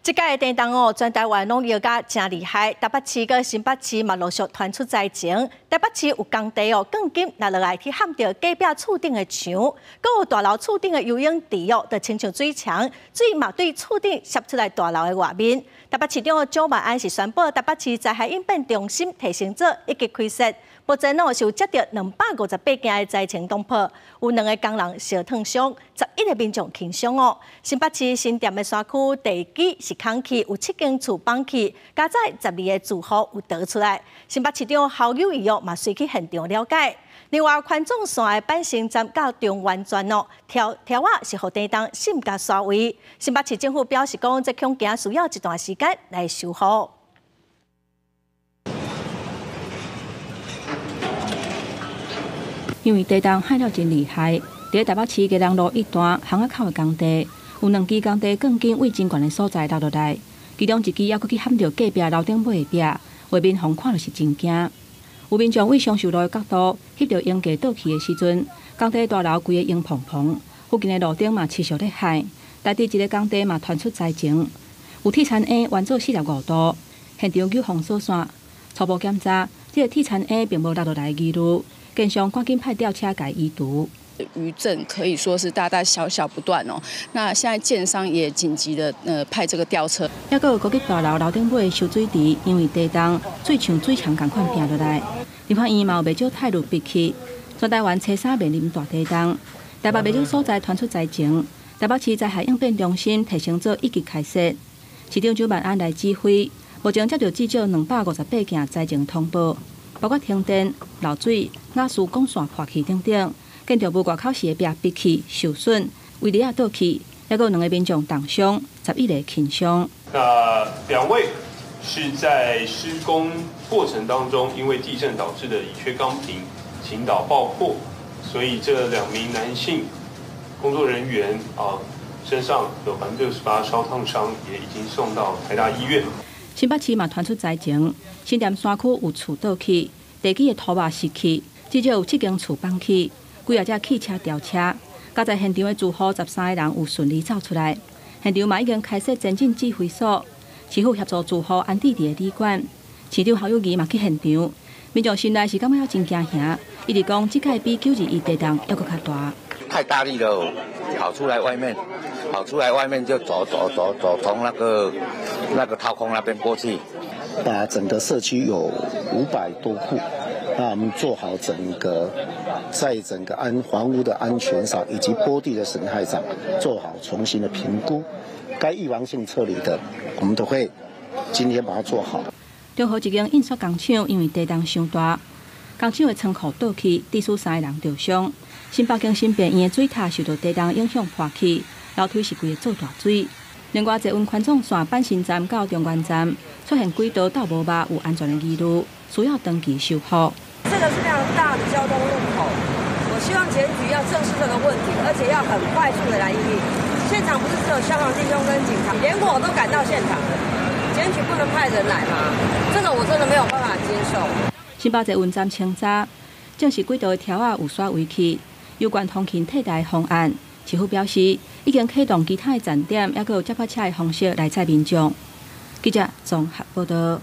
这届的电动哦，全台湾拢摇甲真厉害。台北市跟新北市嘛陆续传出灾情。台北市有工地哦，更紧拿落来去撼到隔壁厝顶的墙，搁有大楼厝顶的游泳池哦，就亲像水墙，水嘛对厝顶射出来大楼的外面。台北市长蒋万安是宣布，台北市灾害应变中心提升者已经开设。目前哦，是有接到258件的灾情通报，有2个工人烧烫伤，11个民众轻伤哦。新北市新店的山区地基是空气，有7间厝崩起，加在12个住户有逃出来。新北市长侯友宜哦，嘛随去现场了解。另外，宽纵线的阪神站到中原站哦，条啊是互电动心甲刷位。新北市政府表示讲，这恐惊需要一段时间来修复。因为地动害了真厉害，伫台北市基隆路一段巷仔口的工地，有2支工地更近位真悬的所在落落来，其中1支还佫去撼到隔壁楼顶尾的壁，外面风看就是真惊。有民众为上修路的角度翕到鹰架倒去的时阵，工地大楼规个鹰蓬蓬，附近的路顶嘛持续咧海，内地一个工地嘛传出灾情，有铁铲 A 完做45度，现场救防疏散，初步检查，这个铁铲 A 并无落落来的疑虑。警方赶紧派吊车改移除。余震可以说是大大小小不断哦。那现在建商也紧急的派这个吊车。还有高级大楼楼顶尾的收水池，因为地动，水像水墙共款拼落来。立法院嘛有不少泰鲁闭气，全台湾车衫面临大地动。台北不少所在传出灾情，台北市灾害应变中心提升组已经开设，市长蒋万安来指挥。目前接到至少258件灾情通报。包括停电、漏水、瓦斯管线破气等等，建筑物外口时的壁闭气受损，围篱倒去，还有2个民众重伤，11个轻伤。那2位是在施工过程当中，因为地震导致的乙炔钢瓶倾倒爆破，所以这2名男性工作人员身上有68%烧烫伤，也已经送到台大医院。新北市嘛传出灾情，新店山区有厝倒去，地基的土瓦失去，至少有7间厝崩起，几只汽车吊车。加在现场的住户13个人有顺利走出来，现场嘛已经开设前进指挥所，市府协助住户安置伫旅馆。市长侯友宜嘛去现场，民众心内是感觉真惊吓，一直讲这届比921地动还佫较大。太大力了，跑出来外面就走从那个掏空那边过去，把整个社区有500多户，那我们做好整个房屋的安全上以及坡地的损害上做好重新的评估，该预防性撤离的我们都会今天把它做好。中和一间印刷工厂因为地动伤大，工厂的仓库倒去，致使3个人受伤。新北京新病院的水塔受到地动影响破去，楼梯是规个做大水。另外，坐运宽纵线阪神站到中原站出现轨道道无密，有安全的疑虑，需要登记修复。这个是非常大的交通路口，我希望检举要正视这个问题，而且要很快速的来应应。现场不是只有消防弟兄跟警察，连我都赶到现场了，检举不能派人来吗？这个我真的没有办法接受。新北坐运站清查，正是轨道的条啊有刷围起。有关通勤替代方案，市府表示已经启动其他的站点，也有接驳车的方式来载民众。记者综合报道。